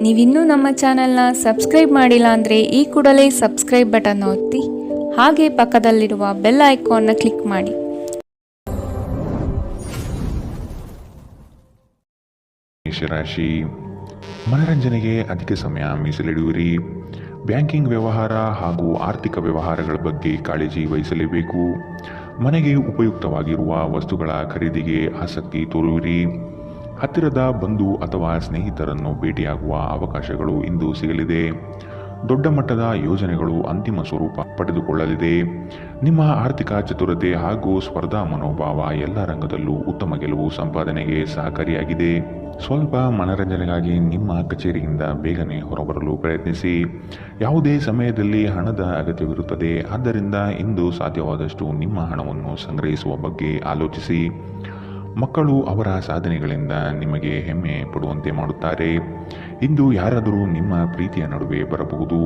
ನೀವಿನ್ನೂ ನಮ್ಮ ಚಾನೆಲ್ನ ಸಬ್ಸ್ಕ್ರೈಬ್ ಮಾಡಿಲ್ಲ ಅಂದರೆ ಈ ಕೂಡಲೇ ಸಬ್ಸ್ಕ್ರೈಬ್ ಬಟನ್ ಒತ್ತಿ ಹಾಗೆ ಪಕ್ಕದಲ್ಲಿರುವ ಬೆಲ್ ಐಕಾನ್ನ ಕ್ಲಿಕ್ ಮಾಡಿ. ಮೇಷರಾಶಿ, ಮನರಂಜನೆಗೆ ಅಧಿಕ ಸಮಯ ಮೀಸಲಿಡುವಿರಿ. ಬ್ಯಾಂಕಿಂಗ್ ವ್ಯವಹಾರ ಹಾಗೂ ಆರ್ಥಿಕ ವ್ಯವಹಾರಗಳ ಬಗ್ಗೆ ಕಾಳಜಿ ವಹಿಸಲೇಬೇಕು. ಮನೆಗೆ ಉಪಯುಕ್ತವಾಗಿರುವ ವಸ್ತುಗಳ ಖರೀದಿಗೆ ಆಸಕ್ತಿ ತೋರುವಿರಿ. ಹತ್ತಿರದ ಬಂಧು ಅಥವಾ ಸ್ನೇಹಿತರನ್ನು ಭೇಟಿಯಾಗುವ ಅವಕಾಶಗಳು ಇಂದು ಸಿಗಲಿದೆ. ದೊಡ್ಡ ಮಟ್ಟದ ಯೋಜನೆಗಳು ಅಂತಿಮ ಸ್ವರೂಪ ಪಡೆದುಕೊಳ್ಳಲಿದೆ. ನಿಮ್ಮ ಆರ್ಥಿಕ ಚತುರತೆ ಹಾಗೂ ಸ್ಪರ್ಧಾ ಮನೋಭಾವ ಎಲ್ಲ ರಂಗದಲ್ಲೂ ಉತ್ತಮ ಗೆಲುವು ಸಂಪಾದನೆಗೆ ಸಹಕಾರಿಯಾಗಿದೆ. ಸ್ವಲ್ಪ ಮನರಂಜನೆಗಾಗಿ ನಿಮ್ಮ ಕಚೇರಿಯಿಂದ ಬೇಗನೆ ಹೊರಬರಲು ಪ್ರಯತ್ನಿಸಿ. ಯಾವುದೇ ಸಮಯದಲ್ಲಿ ಹಣದ ಅಗತ್ಯವಿರುತ್ತದೆ. ಆದ್ದರಿಂದ ಇಂದು ಸಾಧ್ಯವಾದಷ್ಟು ನಿಮ್ಮ ಹಣವನ್ನು ಸಂಗ್ರಹಿಸುವ ಬಗ್ಗೆ ಆಲೋಚಿಸಿ. ಮಕ್ಕಳು ಅವರ ಸಾಧನೆಗಳಿಂದ ನಿಮಗೆ ಹೆಮ್ಮೆ ಪಡುವಂತೆ ಮಾಡುತ್ತಾರೆ. ಇಂದು ಯಾರಾದರೂ ನಿಮ್ಮ ಪ್ರೀತಿಯ ನಡುವೆ ಬರಬಹುದು.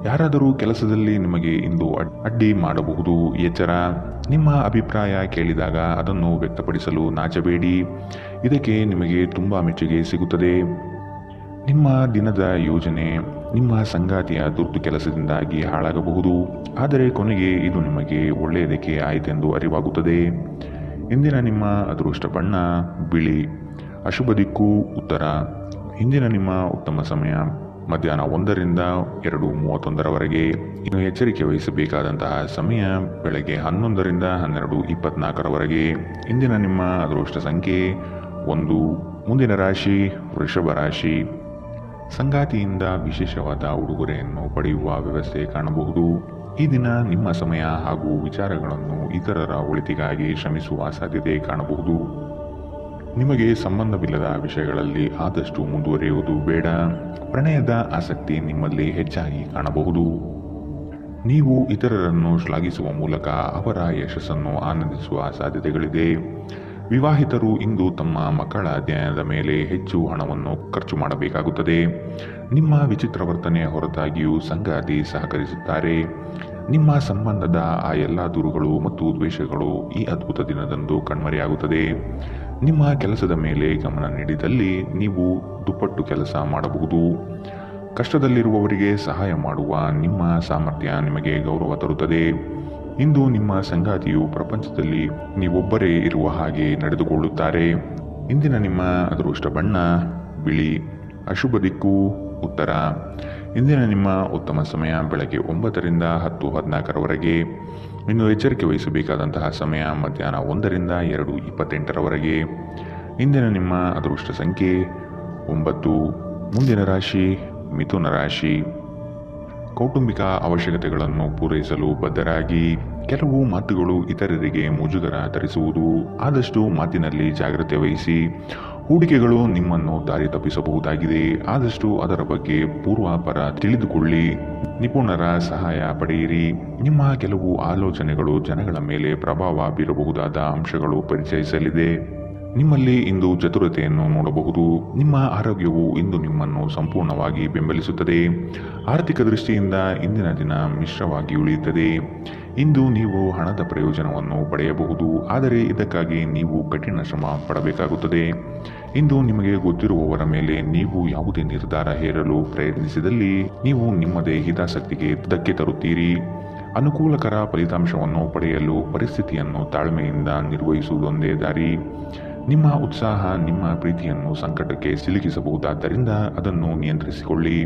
ಯಾರಾದರೂ ಕೆಲಸದಲ್ಲಿ ನಿಮಗೆ ಇಂದು ಅಡ್ಡಿ ಮಾಡಬಹುದು. ಎಚ್ಚರ. ನಿಮ್ಮ ಅಭಿಪ್ರಾಯ ಕೇಳಿದಾಗ ಅದನ್ನು ವ್ಯಕ್ತಪಡಿಸಲು ನಾಚಬೇಡಿ. ಇದಕ್ಕೆ ನಿಮಗೆ ತುಂಬ ಮೆಚ್ಚುಗೆ ಸಿಗುತ್ತದೆ. ನಿಮ್ಮ ದಿನದ ಯೋಜನೆ ನಿಮ್ಮ ಸಂಗಾತಿಯ ತುರ್ತು ಕೆಲಸದಿಂದಾಗಿ ಹಾಳಾಗಬಹುದು. ಆದರೆ ಕೊನೆಗೆ ಇದು ನಿಮಗೆ ಒಳ್ಳೆಯದಕ್ಕೆ ಆಯಿತೆಂದು ಅರಿವಾಗುತ್ತದೆ. ಇಂದಿನ ನಿಮ್ಮ ಅದೃಷ್ಟ ಬಣ್ಣ ಬಿಳಿ. ಅಶುಭ ದಿಕ್ಕು ಉತ್ತರ. ಇಂದಿನ ನಿಮ್ಮ ಉತ್ತಮ ಸಮಯ ಮಧ್ಯಾಹ್ನ 1ರಿಂದ 2:31 ಇನ್ನು ಎಚ್ಚರಿಕೆ ವಹಿಸಬೇಕಾದಂತಹ ಸಮಯ ಬೆಳಗ್ಗೆ 11ರಿಂದ 12:24. ಇಂದಿನ ನಿಮ್ಮ ಅದೃಷ್ಟ ಸಂಖ್ಯೆ 1. ಮುಂದಿನ ರಾಶಿ ವೃಷಭ ರಾಶಿ. ಸಂಗಾತಿಯಿಂದ ವಿಶೇಷವಾದ ಉಡುಗೊರೆಯನ್ನು ಪಡೆಯುವ ವ್ಯವಸ್ಥೆ ಕಾಣಬಹುದು. ಈ ದಿನ ನಿಮ್ಮ ಸಮಯ ಹಾಗೂ ವಿಚಾರಗಳನ್ನು ಇತರರ ಒಳಿತಿಗಾಗಿ ಶ್ರಮಿಸುವ ಸಾಧ್ಯತೆ ಕಾಣಬಹುದು. ನಿಮಗೆ ಸಂಬಂಧವಿಲ್ಲದ ವಿಷಯಗಳಲ್ಲಿ ಆದಷ್ಟು ಮುಂದುವರಿಯುವುದು ಬೇಡ. ಪ್ರಣಯದ ಆಸಕ್ತಿ ನಿಮ್ಮಲ್ಲಿ ಹೆಚ್ಚಾಗಿ ಕಾಣಬಹುದು. ನೀವು ಇತರರನ್ನು ಶ್ಲಾಘಿಸುವ ಮೂಲಕ ಅವರ ಯಶಸ್ಸನ್ನು ಆನಂದಿಸುವ ಸಾಧ್ಯತೆಗಳಿದೆ. ವಿವಾಹಿತರು ಇಂದು ತಮ್ಮ ಮಕ್ಕಳ ಅಧ್ಯಯನದ ಮೇಲೆ ಹೆಚ್ಚು ಹಣವನ್ನು ಖರ್ಚು ಮಾಡಬೇಕಾಗುತ್ತದೆ. ನಿಮ್ಮ ವಿಚಿತ್ರ ವರ್ತನೆ ಹೊರತಾಗಿಯೂ ಸಂಗಾತಿ ಸಹಕರಿಸುತ್ತಾರೆ. ನಿಮ್ಮ ಸಂಬಂಧದ ಆ ಎಲ್ಲ ದೂರುಗಳು ಮತ್ತು ದ್ವೇಷಗಳು ಈ ಅದ್ಭುತ ದಿನದಂದು ಕಣ್ಮರೆಯಾಗುತ್ತದೆ. ನಿಮ್ಮ ಕೆಲಸದ ಮೇಲೆ ಗಮನ ನೀಡಿದಲ್ಲಿ ನೀವು ದುಪ್ಪಟ್ಟು ಕೆಲಸ ಮಾಡಬಹುದು. ಕಷ್ಟದಲ್ಲಿರುವವರಿಗೆ ಸಹಾಯ ಮಾಡುವ ನಿಮ್ಮ ಸಾಮರ್ಥ್ಯ ನಿಮಗೆ ಗೌರವ ತರುತ್ತದೆ. ಇಂದು ನಿಮ್ಮ ಸಂಗಾತಿಯು ಪ್ರಪಂಚದಲ್ಲಿ ನೀವೊಬ್ಬರೇ ಇರುವ ಹಾಗೆ ನಡೆದುಕೊಳ್ಳುತ್ತಾರೆ. ಇಂದಿನ ನಿಮ್ಮ ಅದೃಷ್ಟ ಬಣ್ಣ ಬಿಳಿ. ಅಶುಭ ದಿಕ್ಕು ಉತ್ತರ. ಇಂದಿನ ನಿಮ್ಮ ಉತ್ತಮ ಸಮಯ ಬೆಳಗ್ಗೆ 9ರಿಂದ 10:14. ಇನ್ನು ಎಚ್ಚರಿಕೆ ವಹಿಸಬೇಕಾದಂತಹ ಸಮಯ ಮಧ್ಯಾಹ್ನ 1ರಿಂದ 2:28. ಇಂದಿನ ನಿಮ್ಮ ಅದೃಷ್ಟ ಸಂಖ್ಯೆ 9. ಮುಂದಿನ ರಾಶಿ ಮಿಥುನ ರಾಶಿ. ಕೌಟುಂಬಿಕ ಅವಶ್ಯಕತೆಗಳನ್ನು ಪೂರೈಸಲು ಬದ್ಧರಾಗಿ. ಕೆಲವು ಮಾತುಗಳು ಇತರರಿಗೆ ಮುಜುಗರ ತರಿಸುವುದು. ಆದಷ್ಟು ಮಾತಿನಲ್ಲಿ ಜಾಗ್ರತೆ ವಹಿಸಿ. ಹೂಡಿಕೆಗಳು ನಿಮ್ಮನ್ನು ದಾರಿ ತಪ್ಪಿಸಬಹುದಾಗಿದೆ. ಆದಷ್ಟು ಅದರ ಬಗ್ಗೆ ಪೂರ್ವಾಪರ ತಿಳಿದುಕೊಳ್ಳಿ. ನಿಪುಣರ ಸಹಾಯ ಪಡೆಯಿರಿ. ನಿಮ್ಮ ಕೆಲವು ಆಲೋಚನೆಗಳು ಜನಗಳ ಮೇಲೆ ಪ್ರಭಾವ ಬೀರಬಹುದಾದ ಅಂಶಗಳು ಪರಿಚಯಿಸಲಿದೆ. ನಿಮ್ಮಲ್ಲಿ ಇಂದು ಚತುರತೆಯನ್ನು ನೋಡಬಹುದು. ನಿಮ್ಮ ಆರೋಗ್ಯವು ಇಂದು ನಿಮ್ಮನ್ನು ಸಂಪೂರ್ಣವಾಗಿ ಬೆಂಬಲಿಸುತ್ತದೆ. ಆರ್ಥಿಕ ದೃಷ್ಟಿಯಿಂದ ಇಂದಿನ ದಿನ ಮಿಶ್ರವಾಗಿ ಉಳಿಯುತ್ತದೆ. ಇಂದು ನೀವು ಹಣದ ಪ್ರಯೋಜನವನ್ನು ಪಡೆಯಬಹುದು. ಆದರೆ ಇದಕ್ಕಾಗಿ ನೀವು ಕಠಿಣ ಶ್ರಮ ಪಡಬೇಕಾಗುತ್ತದೆ. ಇಂದು ನಿಮಗೆ ಗೊತ್ತಿರುವವರ ಮೇಲೆ ನೀವು ಯಾವುದೇ ನಿರ್ಧಾರ ಹೇರಲು ಪ್ರಯತ್ನಿಸಿದಲ್ಲಿ ನೀವು ನಿಮ್ಮದೇ ಹಿತಾಸಕ್ತಿಗೆ ಧಕ್ಕೆ ತರುತ್ತೀರಿ. ಅನುಕೂಲಕರ ಫಲಿತಾಂಶವನ್ನು ಪಡೆಯಲು ಪರಿಸ್ಥಿತಿಯನ್ನು ತಾಳ್ಮೆಯಿಂದ ನಿರ್ವಹಿಸುವುದೊಂದೇ ದಾರಿ. ನಿಮ್ಮ ಉತ್ಸಾಹ ನಿಮ್ಮ ಪ್ರೀತಿಯನ್ನು ಸಂಕಟಕ್ಕೆ ಸಿಲುಕಿಸಬಹುದಾದ್ದರಿಂದ ಅದನ್ನು ನಿಯಂತ್ರಿಸಿಕೊಳ್ಳಿ.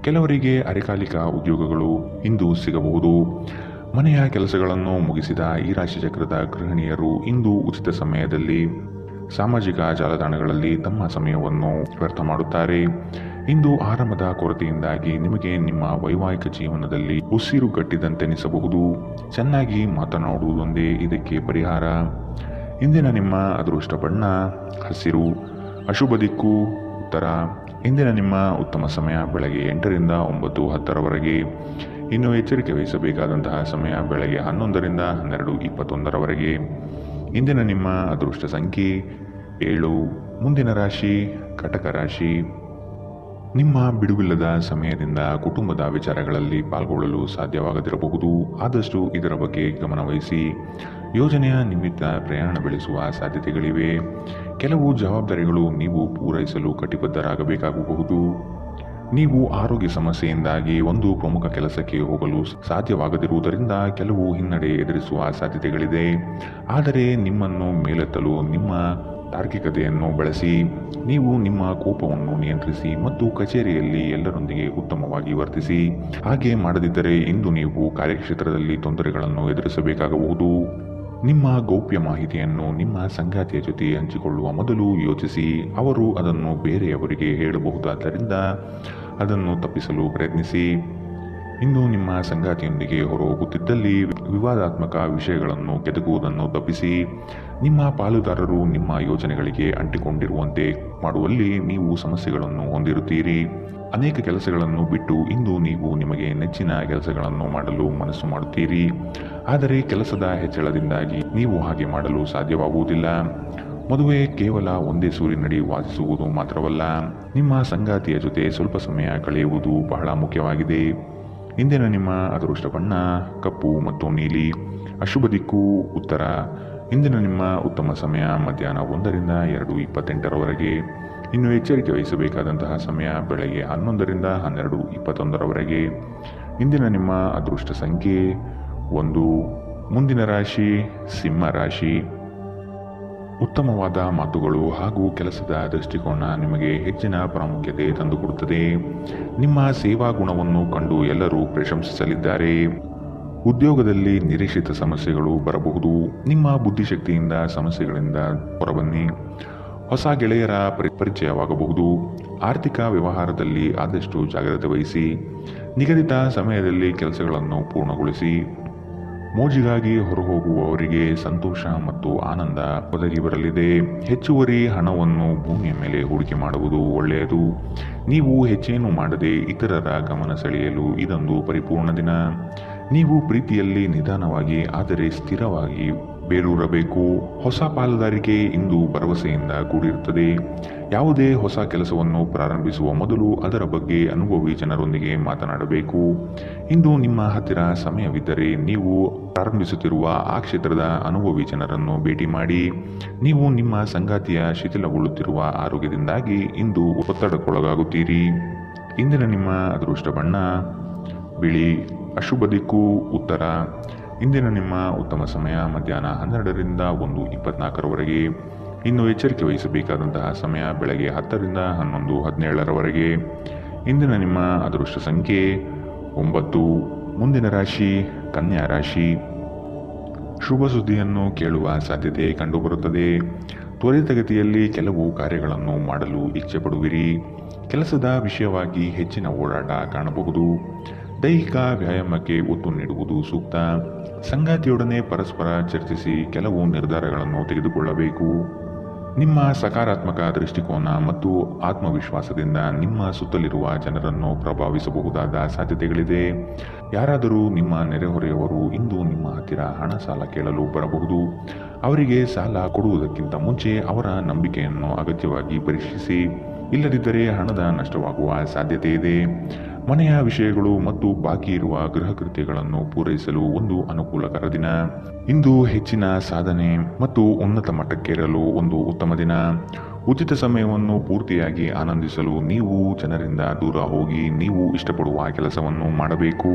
ಕೆಲವರಿಗೆ ಅರೆಕಾಲಿಕ ಉದ್ಯೋಗಗಳು ಇಂದು ಸಿಗಬಹುದು. ಮನೆಯ ಕೆಲಸಗಳನ್ನು ಮುಗಿಸಿದ ಈ ರಾಶಿಚಕ್ರದ ಗೃಹಿಣಿಯರು ಇಂದು ಉಚಿತ ಸಮಯದಲ್ಲಿ ಸಾಮಾಜಿಕ ಜಾಲತಾಣಗಳಲ್ಲಿ ತಮ್ಮ ಸಮಯವನ್ನು ವ್ಯರ್ಥ ಮಾಡುತ್ತಾರೆ. ಇಂದು ಆರಾಮದ ಕೊರತೆಯಿಂದಾಗಿ ನಿಮಗೆ ನಿಮ್ಮ ವೈವಾಹಿಕ ಜೀವನದಲ್ಲಿ ಉಸಿರುಗಟ್ಟಿದಂತೆನಿಸಬಹುದು. ಚೆನ್ನಾಗಿ ಮಾತನಾಡುವುದೊಂದೇ ಇದಕ್ಕೆ ಪರಿಹಾರ. ಇಂದಿನ ನಿಮ್ಮ ಅದೃಷ್ಟ ಬಣ್ಣ ಹಸಿರು. ಅಶುಭ ದಿಕ್ಕು ಉತ್ತರ. ಇಂದಿನ ನಿಮ್ಮ ಉತ್ತಮ ಸಮಯ ಬೆಳಗ್ಗೆ 8ರಿಂದ 9:10. ಇನ್ನು ಎಚ್ಚರಿಕೆ ವಹಿಸಬೇಕಾದಂತಹ ಸಮಯ ಬೆಳಗ್ಗೆ 11ರಿಂದ 12:21. ಇಂದಿನ ನಿಮ್ಮ ಅದೃಷ್ಟ ಸಂಖ್ಯೆ 7. ಮುಂದಿನ ರಾಶಿ ಕಟಕ ರಾಶಿ. ನಿಮ್ಮ ಬಿಡುವಿಲ್ಲದ ಸಮಯದಿಂದ ಕುಟುಂಬದ ವಿಚಾರಗಳಲ್ಲಿ ಪಾಲ್ಗೊಳ್ಳಲು ಸಾಧ್ಯವಾಗದಿರಬಹುದು. ಆದಷ್ಟು ಇದರ ಬಗ್ಗೆ ಗಮನವಹಿಸಿ. ಯೋಜನೆಯ ನಿಮಿತ್ತ ಪ್ರಯಾಣ ಬೆಳೆಸುವ ಸಾಧ್ಯತೆಗಳಿವೆ. ಕೆಲವು ಜವಾಬ್ದಾರಿಗಳು ನೀವು ಪೂರೈಸಲು ಕಟಿಬದ್ಧರಾಗಬೇಕಾಗಬಹುದು. ನೀವು ಆರೋಗ್ಯ ಸಮಸ್ಯೆಯಿಂದಾಗಿ ಒಂದು ಪ್ರಮುಖ ಕೆಲಸಕ್ಕೆ ಹೋಗಲು ಸಾಧ್ಯವಾಗದಿರುವುದರಿಂದ ಕೆಲವು ಹಿನ್ನಡೆ ಎದುರಿಸುವ ಸಾಧ್ಯತೆಗಳಿದೆ. ಆದರೆ ನಿಮ್ಮನ್ನು ಮೇಲೆತ್ತಲು ನಿಮ್ಮ ತಾರ್ಕಿಕತೆಯನ್ನು ಬಳಸಿ. ನೀವು ನಿಮ್ಮ ಕೋಪವನ್ನು ನಿಯಂತ್ರಿಸಿ ಮತ್ತು ಕಚೇರಿಯಲ್ಲಿ ಎಲ್ಲರೊಂದಿಗೆ ಉತ್ತಮವಾಗಿ ವರ್ತಿಸಿ. ಹಾಗೆ ಮಾಡದಿದ್ದರೆ ಇಂದು ನೀವು ಕಾರ್ಯಕ್ಷೇತ್ರದಲ್ಲಿ ತೊಂದರೆಗಳನ್ನು ಎದುರಿಸಬೇಕಾಗಬಹುದು. ನಿಮ್ಮ ಗೌಪ್ಯ ಮಾಹಿತಿಯನ್ನು ನಿಮ್ಮ ಸಂಗಾತಿಯ ಜೊತೆ ಹಂಚಿಕೊಳ್ಳುವ ಮೊದಲು ಯೋಚಿಸಿ. ಅವರು ಅದನ್ನು ಬೇರೆಯವರಿಗೆ ಹೇಳಬಹುದಾದ್ದರಿಂದ ಅದನ್ನು ತಪ್ಪಿಸಲು ಪ್ರಯತ್ನಿಸಿ. ಇಂದು ನಿಮ್ಮ ಸಂಗಾತಿಯೊಂದಿಗೆ ಹೊರಹೋಗುತ್ತಿದ್ದಲ್ಲಿ ವಿವಾದಾತ್ಮಕ ವಿಷಯಗಳನ್ನು ಕೆದಕುವುದನ್ನು ತಪ್ಪಿಸಿ. ನಿಮ್ಮ ಪಾಲುದಾರರು ನಿಮ್ಮ ಯೋಜನೆಗಳಿಗೆ ಅಂಟಿಕೊಂಡಿರುವಂತೆ ಮಾಡುವಲ್ಲಿ ನೀವು ಸಮಸ್ಯೆಗಳನ್ನು ಹೊಂದಿರುತ್ತೀರಿ. ಅನೇಕ ಕೆಲಸಗಳನ್ನು ಬಿಟ್ಟು ಇಂದು ನೀವು ನಿಮಗೆ ನೆಚ್ಚಿನ ಕೆಲಸಗಳನ್ನು ಮಾಡಲು ಮನಸ್ಸು ಮಾಡುತ್ತೀರಿ. ಆದರೆ ಕೆಲಸದ ಹೆಚ್ಚಳದಿಂದಾಗಿ ನೀವು ಹಾಗೆ ಮಾಡಲು ಸಾಧ್ಯವಾಗುವುದಿಲ್ಲ. ಮದುವೆ ಕೇವಲ ಒಂದೇ ಸೂರಿನಡಿ ವಾಸಿಸುವುದು ಮಾತ್ರವಲ್ಲ, ನಿಮ್ಮ ಸಂಗಾತಿಯ ಜೊತೆ ಸ್ವಲ್ಪ ಸಮಯ ಕಳೆಯುವುದು ಬಹಳ ಮುಖ್ಯವಾಗಿದೆ. ಇಂದಿನ ನಿಮ್ಮ ಅದೃಷ್ಟ ಬಣ್ಣ ಕಪ್ಪು ಮತ್ತು ನೀಲಿ. ಅಶುಭ ದಿಕ್ಕು ಉತ್ತರ. ಇಂದಿನ ನಿಮ್ಮ ಉತ್ತಮ ಸಮಯ ಮಧ್ಯಾಹ್ನ 1ರಿಂದ 2:28 ಇನ್ನು ಎಚ್ಚರಿಕೆ ವಹಿಸಬೇಕಾದಂತಹ ಸಮಯ ಬೆಳಗ್ಗೆ 11ರಿಂದ 12:21 ಇಂದಿನ ನಿಮ್ಮ ಅದೃಷ್ಟ ಸಂಖ್ಯೆ 1. ಮುಂದಿನ ರಾಶಿ ಸಿಂಹ ರಾಶಿ. ಉತ್ತಮವಾದ ಮಾತುಗಳು ಹಾಗೂ ಕೆಲಸದ ದೃಷ್ಟಿಕೋನ ನಿಮಗೆ ಹೆಚ್ಚಿನ ಪ್ರಾಮುಖ್ಯತೆ ತಂದುಕೊಡುತ್ತದೆ. ನಿಮ್ಮ ಸೇವಾ ಗುಣವನ್ನು ಕಂಡು ಎಲ್ಲರೂ ಪ್ರಶಂಸಿಸಲಿದ್ದಾರೆ. ಉದ್ಯೋಗದಲ್ಲಿ ನಿರೀಕ್ಷಿತ ಸಮಸ್ಯೆಗಳು ಬರಬಹುದು. ನಿಮ್ಮ ಬುದ್ಧಿಶಕ್ತಿಯಿಂದ ಸಮಸ್ಯೆಗಳಿಂದ ಹೊರಬನ್ನಿ. ಹೊಸ ಗೆಳೆಯರ ಪರಿಚಯವಾಗಬಹುದು. ಆರ್ಥಿಕ ವ್ಯವಹಾರದಲ್ಲಿ ಆದಷ್ಟು ಜಾಗ್ರತೆ ವಹಿಸಿ. ನಿಗದಿತ ಸಮಯದಲ್ಲಿ ಕೆಲಸಗಳನ್ನು ಪೂರ್ಣಗೊಳಿಸಿ. ಮೋಜಿಗಾಗಿ ಹೊರಹೋಗುವವರಿಗೆ ಸಂತೋಷ ಮತ್ತು ಆನಂದ ಒದಗಿ ಬರಲಿದೆ. ಹೆಚ್ಚುವರಿ ಹಣವನ್ನು ಭೂಮಿಯ ಮೇಲೆ ಹೂಡಿಕೆ ಮಾಡುವುದು ಒಳ್ಳೆಯದು. ನೀವು ಹೆಚ್ಚೇನು ಮಾಡದೆ ಇತರರ ಗಮನ ಸೆಳೆಯಲು ಇದೊಂದು ಪರಿಪೂರ್ಣ ದಿನ. ನೀವು ಪ್ರೀತಿಯಲ್ಲಿ ನಿಧಾನವಾಗಿ ಆದರೆ ಸ್ಥಿರವಾಗಿ ಬೇರೂರಬೇಕು. ಹೊಸ ಪಾಲುದಾರಿಕೆ ಇಂದು ಭರವಸೆಯಿಂದ ಕೂಡಿರುತ್ತದೆ. ಯಾವುದೇ ಹೊಸ ಕೆಲಸವನ್ನು ಪ್ರಾರಂಭಿಸುವ ಮೊದಲು ಅದರ ಬಗ್ಗೆ ಅನುಭವಿ ಜನರೊಂದಿಗೆ ಮಾತನಾಡಬೇಕು. ಇಂದು ನಿಮ್ಮ ಹತ್ತಿರ ಸಮಯವಿದ್ದರೆ ನೀವು ಪ್ರಾರಂಭಿಸುತ್ತಿರುವ ಆ ಕ್ಷೇತ್ರದ ಅನುಭವಿ ಜನರನ್ನು ಭೇಟಿ ಮಾಡಿ. ನೀವು ನಿಮ್ಮ ಸಂಗಾತಿಯ ಶಿಥಿಲಗೊಳ್ಳುತ್ತಿರುವ ಆರೋಗ್ಯದಿಂದಾಗಿ ಇಂದು ಒತ್ತಡಕ್ಕೊಳಗಾಗುತ್ತೀರಿ. ಇಂದಿನ ನಿಮ್ಮ ಅದೃಷ್ಟ ಬಣ್ಣ ಬಿಳಿ. ಅಶುಭ ದಿಕ್ಕು ಉತ್ತರ. ಇಂದಿನ ನಿಮ್ಮ ಉತ್ತಮ ಸಮಯ ಮಧ್ಯಾಹ್ನ 12ರಿಂದ 1:24 ಇನ್ನು ಎಚ್ಚರಿಕೆ ವಹಿಸಬೇಕಾದಂತಹ ಸಮಯ ಬೆಳಗ್ಗೆ 10ರಿಂದ 11:17 ಇಂದಿನ ನಿಮ್ಮ ಅದೃಷ್ಟ ಸಂಖ್ಯೆ 9. ಮುಂದಿನ ರಾಶಿ ಕನ್ಯಾ ರಾಶಿ. ಶುಭ ಸುದ್ದಿಯನ್ನು ಕೇಳುವ ಸಾಧ್ಯತೆ ಕಂಡುಬರುತ್ತದೆ. ತ್ವರಿತಗತಿಯಲ್ಲಿ ಕೆಲವು ಕಾರ್ಯಗಳನ್ನು ಮಾಡಲು ಇಚ್ಛೆ ಪಡುವಿರಿ. ಕೆಲಸದ ವಿಷಯವಾಗಿ ಹೆಚ್ಚಿನ ಓಡಾಟ ಕಾಣಬಹುದು. ದೈಹಿಕ ವ್ಯಾಯಾಮಕ್ಕೆ ಒತ್ತು ನೀಡುವುದು ಸೂಕ್ತ. ಸಂಗಾತಿಯೊಡನೆ ಪರಸ್ಪರ ಚರ್ಚಿಸಿ ಕೆಲವು ನಿರ್ಧಾರಗಳನ್ನು ತೆಗೆದುಕೊಳ್ಳಬೇಕು. ನಿಮ್ಮ ಸಕಾರಾತ್ಮಕ ದೃಷ್ಟಿಕೋನ ಮತ್ತು ಆತ್ಮವಿಶ್ವಾಸದಿಂದ ನಿಮ್ಮ ಸುತ್ತಲಿರುವ ಜನರನ್ನು ಪ್ರಭಾವಿಸಬಹುದಾದ ಸಾಧ್ಯತೆಗಳಿದೆ. ಯಾರಾದರೂ ನಿಮ್ಮ ನೆರೆಹೊರೆಯವರು ಇಂದು ನಿಮ್ಮ ಹತ್ತಿರ ಹಣ ಸಾಲ ಕೇಳಲು ಬರಬಹುದು. ಅವರಿಗೆ ಸಾಲ ಕೊಡುವುದಕ್ಕಿಂತ ಮುಂಚೆ ಅವರ ನಂಬಿಕೆಯನ್ನು ಅಗತ್ಯವಾಗಿ ಪರೀಕ್ಷಿಸಿ. ಇಲ್ಲದಿದ್ದರೆ ಹಣದ ನಷ್ಟವಾಗುವ ಸಾಧ್ಯತೆ ಇದೆ. ಮನೆಯ ವಿಷಯಗಳು ಮತ್ತು ಬಾಕಿ ಇರುವ ಗೃಹ ಕೃತ್ಯಗಳನ್ನು ಪೂರೈಸಲು ಒಂದು ಅನುಕೂಲಕರ ದಿನ. ಇಂದು ಹೆಚ್ಚಿನ ಸಾಧನೆ ಮತ್ತು ಉನ್ನತ ಮಟ್ಟಕ್ಕೇರಲು ಒಂದು ಉತ್ತಮ ದಿನ. ಉಚಿತ ಸಮಯವನ್ನು ಪೂರ್ತಿಯಾಗಿ ಆನಂದಿಸಲು ನೀವು ಜನರಿಂದ ದೂರ ಹೋಗಿ ನೀವು ಇಷ್ಟಪಡುವ ಕೆಲಸವನ್ನು ಮಾಡಬೇಕು.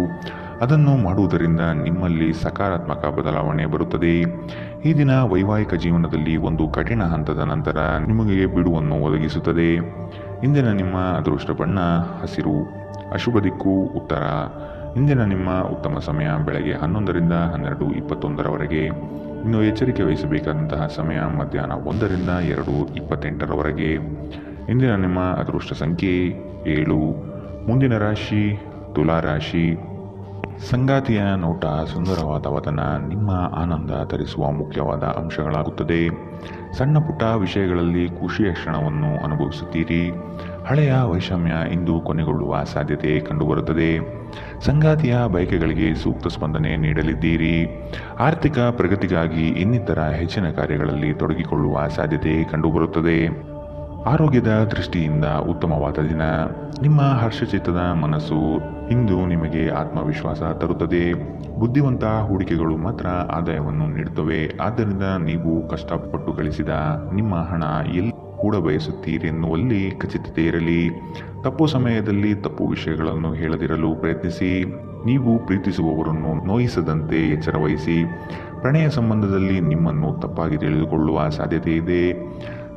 ಅದನ್ನು ಮಾಡುವುದರಿಂದ ನಿಮ್ಮಲ್ಲಿ ಸಕಾರಾತ್ಮಕ ಬದಲಾವಣೆ ಬರುತ್ತದೆ. ಈ ದಿನ ವೈವಾಹಿಕ ಜೀವನದಲ್ಲಿ ಒಂದು ಕಠಿಣ ಹಂತದ ನಂತರ ನಿಮಗೆ ಬಿಡುವನ್ನು ಒದಗಿಸುತ್ತದೆ. ಇಂದಿನ ನಿಮ್ಮ ಅದೃಷ್ಟ ಬಣ್ಣ ಹಸಿರು. ಅಶುಭ ದಿಕ್ಕು ಉತ್ತರ. ಇಂದಿನ ನಿಮ್ಮ ಉತ್ತಮ ಸಮಯ ಬೆಳಗ್ಗೆ 11ರಿಂದ 12:21 ಇನ್ನು ಎಚ್ಚರಿಕೆ ವಹಿಸಬೇಕಾದಂತಹ ಸಮಯ ಮಧ್ಯಾಹ್ನ 1ರಿಂದ 2:28 ಇಂದಿನ ನಿಮ್ಮ ಅದೃಷ್ಟ ಸಂಖ್ಯೆ 7. ಮುಂದಿನ ರಾಶಿ ತುಲಾ ರಾಶಿ. ಸಂಗಾತಿಯ ನೋಟ, ಸುಂದರವಾದ ವದನ ನಿಮ್ಮ ಆನಂದ ತರಿಸುವ ಮುಖ್ಯವಾದ ಅಂಶಗಳಾಗುತ್ತದೆ. ಸಣ್ಣ ಪುಟ್ಟ ವಿಷಯಗಳಲ್ಲಿ ಖುಷಿಯ ಕ್ಷಣವನ್ನು ಅನುಭವಿಸುತ್ತೀರಿ. ಹಳೆಯ ವೈಷಮ್ಯ ಇಂದು ಕೊನೆಗೊಳ್ಳುವ ಸಾಧ್ಯತೆ ಕಂಡುಬರುತ್ತದೆ. ಸಂಗಾತಿಯ ಬಯಕೆಗಳಿಗೆ ಸೂಕ್ತ ಸ್ಪಂದನೆ ನೀಡಲಿದ್ದೀರಿ. ಆರ್ಥಿಕ ಪ್ರಗತಿಗಾಗಿ ಇನ್ನಿತರ ಹೆಚ್ಚಿನ ಕಾರ್ಯಗಳಲ್ಲಿ ತೊಡಗಿಕೊಳ್ಳುವ ಸಾಧ್ಯತೆ ಕಂಡುಬರುತ್ತದೆ. ಆರೋಗ್ಯದ ದೃಷ್ಟಿಯಿಂದ ಉತ್ತಮವಾದ ದಿನ. ನಿಮ್ಮ ಹರ್ಷಚಿತ್ತದ ಮನಸ್ಸು ಇಂದು ನಿಮಗೆ ಆತ್ಮವಿಶ್ವಾಸ ತರುತ್ತದೆ. ಬುದ್ಧಿವಂತ ಹೂಡಿಕೆಗಳು ಮಾತ್ರ ಆದಾಯವನ್ನು ನೀಡುತ್ತವೆ. ಆದ್ದರಿಂದ ನೀವು ಕಷ್ಟಪಟ್ಟು ಗಳಿಸಿದ ನಿಮ್ಮ ಹಣ ಎಲ್ಲಿ ಹೂಡಬಯಸುತ್ತೀರೆನ್ನುವಲ್ಲಿ ಖಚಿತತೆ ಇರಲಿ. ತಪ್ಪು ಸಮಯದಲ್ಲಿ ತಪ್ಪು ವಿಷಯಗಳನ್ನು ಹೇಳದಿರಲು ಪ್ರಯತ್ನಿಸಿ. ನೀವು ಪ್ರೀತಿಸುವವರನ್ನು ನೋಯಿಸದಂತೆ ಎಚ್ಚರ ವಹಿಸಿ. ಪ್ರಣಯ ಸಂಬಂಧದಲ್ಲಿ ನಿಮ್ಮನ್ನು ತಪ್ಪಾಗಿ ತಿಳಿದುಕೊಳ್ಳುವ ಸಾಧ್ಯತೆ ಇದೆ.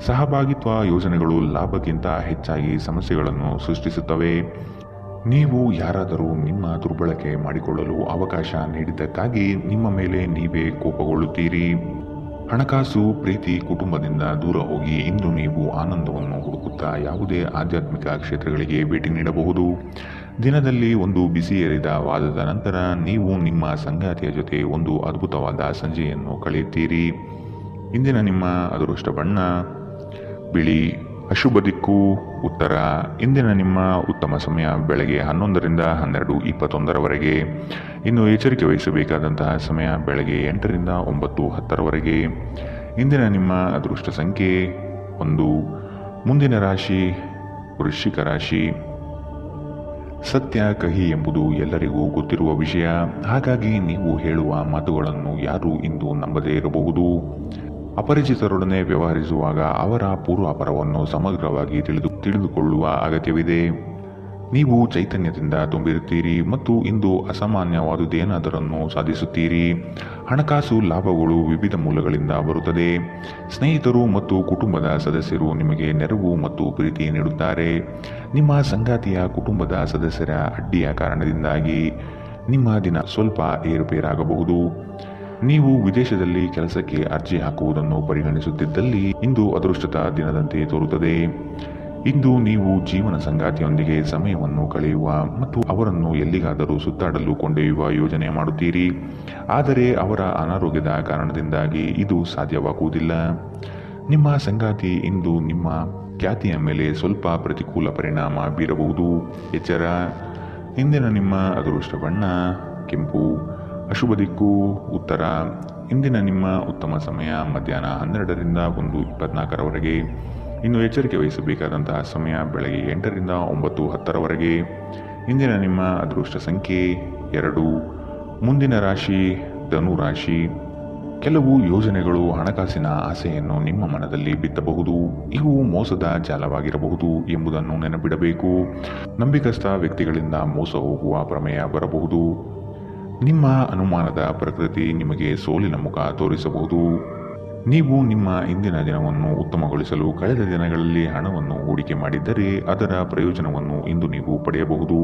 ಸಹಭಾಗಿತ್ವ ಯೋಜನೆಗಳು ಲಾಭಕ್ಕಿಂತ ಹೆಚ್ಚಾಗಿ ಸಮಸ್ಯೆಗಳನ್ನು ಸೃಷ್ಟಿಸುತ್ತವೆ. ನೀವು ಯಾರಾದರೂ ನಿಮ್ಮ ದುರ್ಬಳಕೆ ಮಾಡಿಕೊಳ್ಳಲು ಅವಕಾಶ ನೀಡಿದ್ದಕ್ಕಾಗಿ ನಿಮ್ಮ ಮೇಲೆ ನೀವೇ ಕೋಪಗೊಳ್ಳುತ್ತೀರಿ. ಹಣಕಾಸು, ಪ್ರೀತಿ, ಕುಟುಂಬದಿಂದ ದೂರ ಹೋಗಿ ಇಂದು ನೀವು ಆನಂದವನ್ನು ಹುಡುಕುತ್ತಾ ಯಾವುದೇ ಆಧ್ಯಾತ್ಮಿಕ ಕ್ಷೇತ್ರಗಳಿಗೆ ಭೇಟಿ ನೀಡಬಹುದು. ದಿನದಲ್ಲಿ ಒಂದು ಬಿಸಿಯೇರಿದ ವಾದದ ನಂತರ ನೀವು ನಿಮ್ಮ ಸಂಗಾತಿಯ ಜೊತೆ ಒಂದು ಅದ್ಭುತವಾದ ಸಂಜೆಯನ್ನು ಕಳೆಯುತ್ತೀರಿ. ಇಂದಿನ ನಿಮ್ಮ ಅದೃಷ್ಟ ಬಣ್ಣ ಬಿಳಿ. ಅಶುಭ ದಿಕ್ಕು ಉತ್ತರ. ಇಂದಿನ ನಿಮ್ಮ ಉತ್ತಮ ಸಮಯ ಬೆಳಗ್ಗೆ 11ರಿಂದ 12:21 ಇನ್ನು ಎಚ್ಚರಿಕೆ ವಹಿಸಬೇಕಾದಂತಹ ಸಮಯ ಬೆಳಗ್ಗೆ 8ರಿಂದ 9:10 ಇಂದಿನ ನಿಮ್ಮ ಅದೃಷ್ಟ ಸಂಖ್ಯೆ 1. ಮುಂದಿನ ರಾಶಿ ವೃಶ್ಚಿಕ ರಾಶಿ. ಸತ್ಯ ಕಹಿ ಎಂಬುದು ಎಲ್ಲರಿಗೂ ಗೊತ್ತಿರುವ ವಿಷಯ. ಹಾಗಾಗಿ ನೀವು ಹೇಳುವ ಮಾತುಗಳನ್ನು ಯಾರೂ ಇಂದು ನಂಬದೇ ಇರಬಹುದು. ಅಪರಿಚಿತರೊಡನೆ ವ್ಯವಹರಿಸುವಾಗ ಅವರ ಪೂರ್ವಾಪರವನ್ನು ಸಮಗ್ರವಾಗಿ ತಿಳಿದುಕೊಳ್ಳುವ ಅಗತ್ಯವಿದೆ. ನೀವು ಚೈತನ್ಯದಿಂದ ತುಂಬಿರುತ್ತೀರಿ ಮತ್ತು ಇಂದು ಅಸಾಮಾನ್ಯವಾದುದೇನಾದರನ್ನು ಸಾಧಿಸುತ್ತೀರಿ. ಹಣಕಾಸು ಲಾಭಗಳು ವಿವಿಧ ಮೂಲಗಳಿಂದ ಬರುತ್ತದೆ. ಸ್ನೇಹಿತರು ಮತ್ತು ಕುಟುಂಬದ ಸದಸ್ಯರು ನಿಮಗೆ ನೆರವು ಮತ್ತು ಪ್ರೀತಿ ನೀಡುತ್ತಾರೆ. ನಿಮ್ಮ ಸಂಗಾತಿಯ ಕುಟುಂಬದ ಸದಸ್ಯರ ಅಡ್ಡಿಯ ಕಾರಣದಿಂದಾಗಿ ನಿಮ್ಮ ದಿನ ಸ್ವಲ್ಪ ಏರುಪೇರಾಗಬಹುದು. ನೀವು ವಿದೇಶದಲ್ಲಿ ಕೆಲಸಕ್ಕೆ ಅರ್ಜಿ ಹಾಕುವುದನ್ನು ಪರಿಗಣಿಸುತ್ತಿದ್ದಲ್ಲಿ ಇಂದು ಅದೃಷ್ಟದ ದಿನದಂತೆ ತೋರುತ್ತದೆ. ಇಂದು ನೀವು ಜೀವನ ಸಂಗಾತಿಯೊಂದಿಗೆ ಸಮಯವನ್ನು ಕಳೆಯುವ ಮತ್ತು ಅವರನ್ನು ಎಲ್ಲಿಗಾದರೂ ಸುತ್ತಾಡಲು ಕೊಂಡೊಯ್ಯುವ ಯೋಜನೆ ಮಾಡುತ್ತೀರಿ. ಆದರೆ ಅವರ ಅನಾರೋಗ್ಯದ ಕಾರಣದಿಂದಾಗಿ ಇದು ಸಾಧ್ಯವಾಗುವುದಿಲ್ಲ. ನಿಮ್ಮ ಸಂಗಾತಿ ಇಂದು ನಿಮ್ಮ ಖ್ಯಾತಿಯ ಮೇಲೆ ಸ್ವಲ್ಪ ಪ್ರತಿಕೂಲ ಪರಿಣಾಮ ಬೀರಬಹುದು. ಎಚ್ಚರ. ಇಂದಿನ ನಿಮ್ಮ ಅದೃಷ್ಟ ಬಣ್ಣ ಕೆಂಪು. ಅಶುಭ ದಿಕ್ಕು ಉತ್ತರ. ಇಂದಿನ ನಿಮ್ಮ ಉತ್ತಮ ಸಮಯ ಮಧ್ಯಾಹ್ನ 12ರಿಂದ 1:24 ಇನ್ನು ಎಚ್ಚರಿಕೆ ವಹಿಸಬೇಕಾದಂತಹ ಸಮಯ ಬೆಳಗ್ಗೆ 8ರಿಂದ 9:10 ಇಂದಿನ ನಿಮ್ಮ ಅದೃಷ್ಟ ಸಂಖ್ಯೆ 2. ಮುಂದಿನ ರಾಶಿ ಧನು ರಾಶಿ. ಕೆಲವು ಯೋಜನೆಗಳು ಹಣಕಾಸಿನ ಆಸೆಯನ್ನು ನಿಮ್ಮ ಮನದಲ್ಲಿ ಬಿತ್ತಬಹುದು. ಇವು ಮೋಸದ ಜಾಲವಾಗಿರಬಹುದು ಎಂಬುದನ್ನು ನೆನಪಿಡಬೇಕು. ನಂಬಿಕಸ್ಥ ವ್ಯಕ್ತಿಗಳಿಂದ ಮೋಸ ಹೋಗುವ ಪ್ರಮೇಯ ಬರಬಹುದು. ನಿಮ್ಮ ಅನುಮಾನದ ಪ್ರಕೃತಿ ನಿಮಗೆ ಸೋಲಿನ ಮುಖ ತೋರಿಸಬಹುದು. ನೀವು ನಿಮ್ಮ ಇಂದಿನ ದಿನವನ್ನು ಉತ್ತಮಗೊಳಿಸಲು ಕಳೆದ ದಿನಗಳಲ್ಲಿ ಹಣವನ್ನು ಹೂಡಿಕೆ ಮಾಡಿದ್ದರೆ ಅದರ ಪ್ರಯೋಜನವನ್ನು ಇಂದು ನೀವು ಪಡೆಯಬಹುದು.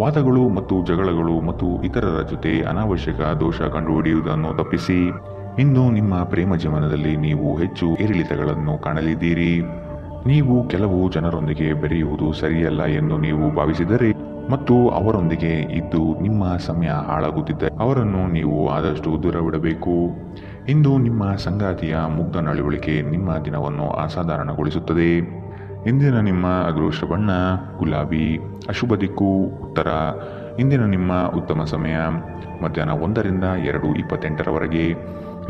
ವಾದಗಳು ಮತ್ತು ಜಗಳಗಳು ಮತ್ತು ಇತರರ ಜೊತೆ ಅನಾವಶ್ಯಕ ದೋಷ ಕಂಡುಹಿಡಿಯುವುದನ್ನು ತಪ್ಪಿಸಿ. ಇಂದು ನಿಮ್ಮ ಪ್ರೇಮ ಜೀವನದಲ್ಲಿ ನೀವು ಹೆಚ್ಚು ಏರಿಳಿತಗಳನ್ನು ಕಾಣಲಿದ್ದೀರಿ. ನೀವು ಕೆಲವು ಜನರೊಂದಿಗೆ ಬೆರೆಯುವುದು ಸರಿಯಲ್ಲ ಎಂದು ನೀವು ಭಾವಿಸಿದರೆ ಮತ್ತು ಅವರೊಂದಿಗೆ ಇದ್ದು ನಿಮ್ಮ ಸಮಯ ಹಾಳಾಗುತ್ತಿದ್ದರೆ ಅವರನ್ನು ನೀವು ಆದಷ್ಟು ದೂರವಿಡಬೇಕು. ಇಂದು ನಿಮ್ಮ ಸಂಗಾತಿಯ ಮುಗ್ಧ ನಡವಳಿಕೆ ನಿಮ್ಮ ದಿನವನ್ನು ಅಸಾಧಾರಣಗೊಳಿಸುತ್ತದೆ. ಇಂದಿನ ನಿಮ್ಮ ಅದೃಷ್ಟ ಬಣ್ಣ ಗುಲಾಬಿ. ಅಶುಭ ದಿಕ್ಕು ಉತ್ತರ. ಇಂದಿನ ನಿಮ್ಮ ಉತ್ತಮ ಸಮಯ ಮಧ್ಯಾಹ್ನ 1ರಿಂದ 2:28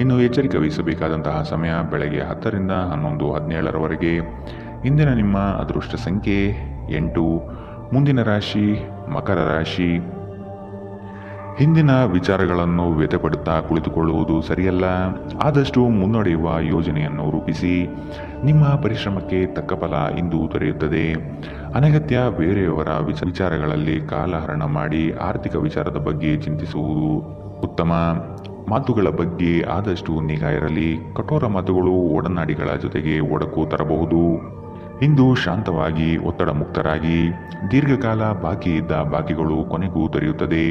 ಇನ್ನು ಎಚ್ಚರಿಕೆ ವಹಿಸಬೇಕಾದಂತಹ ಸಮಯ ಬೆಳಗ್ಗೆ 10ರಿಂದ 11:17 ಇಂದಿನ ನಿಮ್ಮ ಅದೃಷ್ಟ ಸಂಖ್ಯೆ 8. ಮುಂದಿನ ರಾಶಿ ಮಕರ ರಾಶಿ. ಹಿಂದಿನ ವಿಚಾರಗಳನ್ನು ವ್ಯಥೆಪಡುತ್ತಾ ಕುಳಿತುಕೊಳ್ಳುವುದು ಸರಿಯಲ್ಲ. ಆದಷ್ಟು ಮುನ್ನಡೆಯುವ ಯೋಜನೆಯನ್ನು ರೂಪಿಸಿ. ನಿಮ್ಮ ಪರಿಶ್ರಮಕ್ಕೆ ತಕ್ಕ ಫಲ ಇಂದು ದೊರೆಯುತ್ತದೆ. ಅನಗತ್ಯ ಬೇರೆಯವರ ವಿಚಾರಗಳಲ್ಲಿ ಕಾಲಹರಣ ಮಾಡಿ ಆರ್ಥಿಕ ವಿಚಾರದ ಬಗ್ಗೆ ಚಿಂತಿಸುವುದು ಉತ್ತಮ. ಮಾತುಗಳ ಬಗ್ಗೆ ಆದಷ್ಟು ನಿಗಾ ಇರಲಿ. ಕಠೋರ ಮಾತುಗಳು ಒಡನಾಡಿಗಳ ಜೊತೆಗೆ ಒಡಕು ತರಬಹುದು. ಇಂದು ಶಾಂತವಾಗಿ ಒತ್ತಡ ಮುಕ್ತರಾಗಿ. ದೀರ್ಘಕಾಲ ಬಾಕಿ ಇದ್ದ ಬಾಕಿಗಳು ಕೊನೆಗೂ ದೊರೆಯುತ್ತದೆ.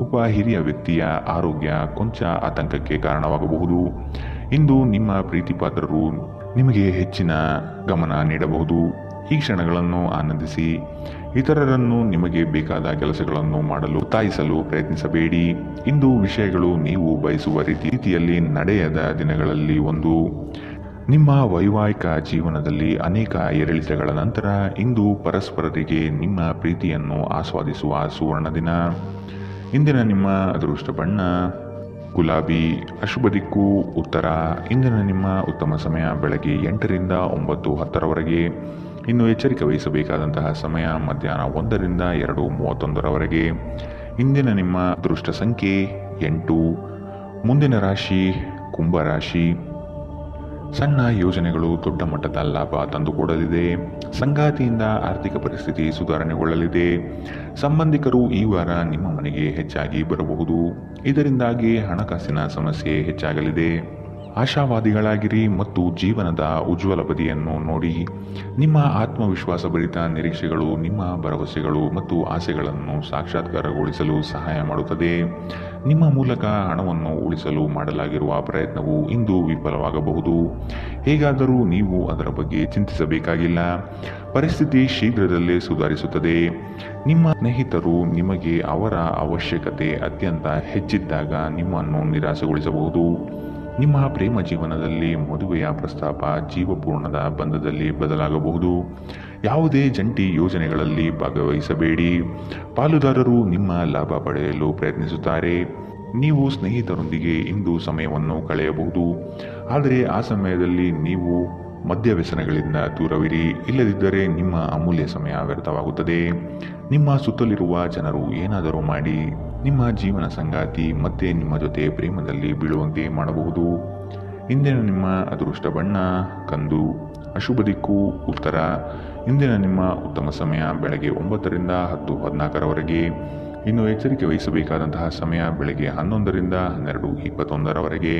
ಒಬ್ಬ ಹಿರಿಯ ವ್ಯಕ್ತಿಯ ಆರೋಗ್ಯ ಕೊಂಚ ಆತಂಕಕ್ಕೆ ಕಾರಣವಾಗಬಹುದು. ಇಂದು ನಿಮ್ಮ ಪ್ರೀತಿಪಾತ್ರರು ನಿಮಗೆ ಹೆಚ್ಚಿನ ಗಮನ ನೀಡಬಹುದು. ಈ ಕ್ಷಣಗಳನ್ನು ಆನಂದಿಸಿ. ಇತರರನ್ನು ನಿಮಗೆ ಬೇಕಾದ ಕೆಲಸಗಳನ್ನು ಮಾಡಲು ಒತ್ತಾಯಿಸಲು ಪ್ರಯತ್ನಿಸಬೇಡಿ. ಇಂದು ವಿಷಯಗಳು ನೀವು ಬಯಸುವ ರೀತಿಯಲ್ಲಿ ನಡೆಯದ ದಿನಗಳಲ್ಲಿ ಒಂದು. ನಿಮ್ಮ ವೈವಾಹಿಕ ಜೀವನದಲ್ಲಿ ಅನೇಕ ಏರಿಳಿತಗಳ ನಂತರ ಇಂದು ಪರಸ್ಪರರಿಗೆ ನಿಮ್ಮ ಪ್ರೀತಿಯನ್ನು ಆಸ್ವಾದಿಸುವ ಸುವರ್ಣ ದಿನ. ಇಂದಿನ ನಿಮ್ಮ ಅದೃಷ್ಟ ಬಣ್ಣ ಗುಲಾಬಿ. ಅಶುಭ ದಿಕ್ಕು ಉತ್ತರ. ಇಂದಿನ ನಿಮ್ಮ ಉತ್ತಮ ಸಮಯ ಬೆಳಗ್ಗೆ 8ರಿಂದ 9:10ರವರೆಗೆ. ಇನ್ನು ಎಚ್ಚರಿಕೆ ವಹಿಸಬೇಕಾದಂತಹ ಸಮಯ ಮಧ್ಯಾಹ್ನ 1ರಿಂದ 2:31ರವರೆಗೆ. ಇಂದಿನ ನಿಮ್ಮ ಅದೃಷ್ಟ ಸಂಖ್ಯೆ 8. ಮುಂದಿನ ರಾಶಿ ಕುಂಭರಾಶಿ. ಸಣ್ಣ ಯೋಜನೆಗಳು ದೊಡ್ಡ ಮಟ್ಟದ ಲಾಭ ತಂದುಕೊಡಲಿದೆ. ಸಂಗಾತಿಯಿಂದ ಆರ್ಥಿಕ ಪರಿಸ್ಥಿತಿ ಸುಧಾರಣೆಗೊಳ್ಳಲಿದೆ. ಸಂಬಂಧಿಕರು ಈ ವಾರ ನಿಮ್ಮ ಮನೆಗೆ ಹೆಚ್ಚಾಗಿ ಬರಬಹುದು. ಇದರಿಂದಾಗಿ ಹಣಕಾಸಿನ ಸಮಸ್ಯೆ ಹೆಚ್ಚಾಗಲಿದೆ. ಆಶಾವಾದಿಗಳಾಗಿರಿ ಮತ್ತು ಜೀವನದ ಉಜ್ವಲ ಬದಿಯನ್ನು ನೋಡಿ. ನಿಮ್ಮ ಆತ್ಮವಿಶ್ವಾಸಭರಿತ ನಿರೀಕ್ಷೆಗಳು ನಿಮ್ಮ ಭರವಸೆಗಳು ಮತ್ತು ಆಸೆಗಳನ್ನು ಸಾಕ್ಷಾತ್ಕಾರಗೊಳಿಸಲು ಸಹಾಯ ಮಾಡುತ್ತದೆ. ನಿಮ್ಮ ಮೂಲಕ ಹಣವನ್ನು ಉಳಿಸಲು ಮಾಡಲಾಗಿರುವ ಪ್ರಯತ್ನವು ಇಂದು ವಿಫಲವಾಗಬಹುದು. ಹೇಗಾದರೂ ನೀವು ಅದರ ಬಗ್ಗೆ ಚಿಂತಿಸಬೇಕಾಗಿಲ್ಲ. ಪರಿಸ್ಥಿತಿ ಶೀಘ್ರದಲ್ಲೇ ಸುಧಾರಿಸುತ್ತದೆ. ನಿಮ್ಮ ಸ್ನೇಹಿತರು ನಿಮಗೆ ಅವರ ಅವಶ್ಯಕತೆ ಅತ್ಯಂತ ಹೆಚ್ಚಿದ್ದಾಗ ನಿಮ್ಮನ್ನು ನಿರಾಸೆಗೊಳಿಸಬಹುದು. ನಿಮ್ಮ ಪ್ರೇಮ ಜೀವನದಲ್ಲಿ ಮದುವೆಯ ಪ್ರಸ್ತಾಪ ಜೀವಪೂರ್ಣದ ಬಂಧದಲ್ಲಿ ಬದಲಾಗಬಹುದು. ಯಾವುದೇ ಜಂಟಿ ಯೋಜನೆಗಳಲ್ಲಿ ಭಾಗವಹಿಸಬೇಡಿ. ಪಾಲುದಾರರು ನಿಮ್ಮ ಲಾಭ ಪಡೆಯಲು ಪ್ರಯತ್ನಿಸುತ್ತಾರೆ. ನೀವು ಸ್ನೇಹಿತರೊಂದಿಗೆ ಇಂದು ಸಮಯವನ್ನು ಕಳೆಯಬಹುದು. ಆದರೆ ಆ ಸಮಯದಲ್ಲಿ ನೀವು ಮದ್ಯವ್ಯಸನಗಳಿಂದ ದೂರವಿರಿ. ಇಲ್ಲದಿದ್ದರೆ ನಿಮ್ಮ ಅಮೂಲ್ಯ ಸಮಯ ವ್ಯರ್ಥವಾಗುತ್ತದೆ. ನಿಮ್ಮ ಸುತ್ತಲಿರುವ ಜನರು ಏನಾದರೂ ಮಾಡಿ ನಿಮ್ಮ ಜೀವನ ಸಂಗಾತಿ ಮತ್ತೆ ನಿಮ್ಮ ಜೊತೆ ಪ್ರೇಮದಲ್ಲಿ ಬೀಳುವಂತೆ ಮಾಡಬಹುದು. ಇಂದಿನ ನಿಮ್ಮ ಅದೃಷ್ಟ ಬಣ್ಣ ಕಂದು. ಅಶುಭ ದಿಕ್ಕು ಉತ್ತರ. ಇಂದಿನ ನಿಮ್ಮ ಉತ್ತಮ ಸಮಯ ಬೆಳಗ್ಗೆ 9ರಿಂದ 10:14ರವರೆಗೆ. ಇನ್ನು ಎಚ್ಚರಿಕೆ ವಹಿಸಬೇಕಾದಂತಹ ಸಮಯ ಬೆಳಗ್ಗೆ 11ರಿಂದ 12:21ರವರೆಗೆ.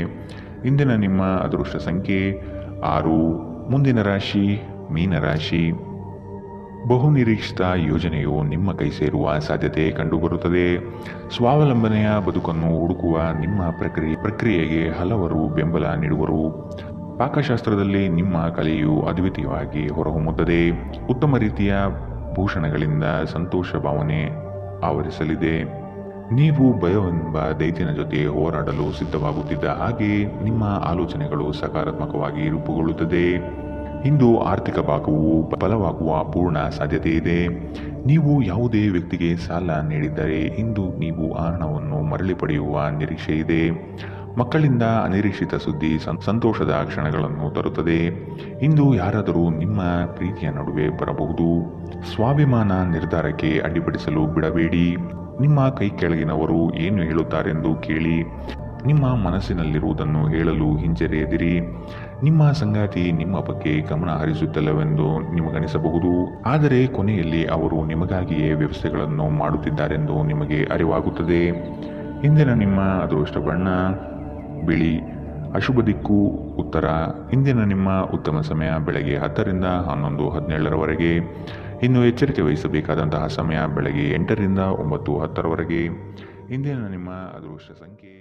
ಇಂದಿನ ನಿಮ್ಮ ಅದೃಷ್ಟ ಸಂಖ್ಯೆ 6. ಮುಂದಿನ ರಾಶಿ ಮೀನರಾಶಿ. ಬಹುನಿರೀಕ್ಷಿತ ಯೋಜನೆಯು ನಿಮ್ಮ ಕೈ ಸೇರುವ ಸಾಧ್ಯತೆ ಕಂಡುಬರುತ್ತದೆ. ಸ್ವಾವಲಂಬನೆಯ ಬದುಕನ್ನು ಹುಡುಕುವ ನಿಮ್ಮ ಪ್ರಕ್ರಿಯೆಗೆ ಹಲವರು ಬೆಂಬಲ ನೀಡುವರು. ಪಾಕಶಾಸ್ತ್ರದಲ್ಲಿ ನಿಮ್ಮ ಕಲೆಯು ಅದ್ವಿತೀಯವಾಗಿ ಹೊರಹೊಮ್ಮುತ್ತದೆ. ಉತ್ತಮ ರೀತಿಯ ಭೂಷಣಗಳಿಂದ ಸಂತೋಷ ಭಾವನೆ ಆವರಿಸಲಿದೆ. ನೀವು ಭಯವೆಂಬ ದೈತ್ಯನ ಜೊತೆ ಹೋರಾಡಲು ಸಿದ್ಧವಾಗುತ್ತಿದ್ದ ಹಾಗೆ ನಿಮ್ಮ ಆಲೋಚನೆಗಳು ಸಕಾರಾತ್ಮಕವಾಗಿ ರೂಪುಗೊಳ್ಳುತ್ತದೆ. ಇಂದು ಆರ್ಥಿಕ ಭಾಗವು ಬಲವಾಗುವ ಪೂರ್ಣ ಸಾಧ್ಯತೆ ಇದೆ. ನೀವು ಯಾವುದೇ ವ್ಯಕ್ತಿಗೆ ಸಾಲ ನೀಡಿದ್ದರೆ ಇಂದು ನೀವು ಆ ಹಣವನ್ನು ಮರಳಿ ಪಡೆಯುವ ನಿರೀಕ್ಷೆ ಇದೆ. ಮಕ್ಕಳಿಂದ ಅನಿರೀಕ್ಷಿತ ಸುದ್ದಿ ಸಂತೋಷದ ಕ್ಷಣಗಳನ್ನು ತರುತ್ತದೆ. ಇಂದು ಯಾರಾದರೂ ನಿಮ್ಮ ಪ್ರೀತಿಯ ನಡುವೆ ಬರಬಹುದು. ಸ್ವಾಭಿಮಾನ ನಿರ್ಧಾರಕ್ಕೆ ಅಡ್ಡಿಪಡಿಸಲು ಬಿಡಬೇಡಿ. ನಿಮ್ಮ ಕೈ ಕೆಳಗಿನವರು ಏನು ಹೇಳುತ್ತಾರೆಂದು ಕೇಳಿ. ನಿಮ್ಮ ಮನಸ್ಸಿನಲ್ಲಿರುವುದನ್ನು ಹೇಳಲು ಹಿಂಜರಿಯದಿರಿ. ನಿಮ್ಮ ಸಂಗಾತಿ ನಿಮ್ಮ ಬಗ್ಗೆ ಗಮನ ಹರಿಸುತ್ತಿಲ್ಲವೆಂದು ನಿಮಗನಿಸಬಹುದು. ಆದರೆ ಕೊನೆಯಲ್ಲಿ ಅವರು ನಿಮಗಾಗಿಯೇ ವ್ಯವಸ್ಥೆಗಳನ್ನು ಮಾಡುತ್ತಿದ್ದಾರೆಂದು ನಿಮಗೆ ಅರಿವಾಗುತ್ತದೆ. ಇಂದಿನ ನಿಮ್ಮ ಅದೃಷ್ಟ ಬಣ್ಣ ಬಿಳಿ. ಅಶುಭ ದಿಕ್ಕು ಉತ್ತರ. ಇಂದಿನ ನಿಮ್ಮ ಉತ್ತಮ ಸಮಯ ಬೆಳಗ್ಗೆ 10ರಿಂದ 11:17ರವರೆಗೆ. ಇನ್ನು ಎಚ್ಚರಿಕೆ ವಹಿಸಬೇಕಾದಂತಹ ಸಮಯ ಬೆಳಗ್ಗೆ 8ರಿಂದ 9:10ರವರೆಗೆ. ಇಂದಿನ ನಿಮ್ಮ ಅದೃಷ್ಟ ಸಂಖ್ಯೆ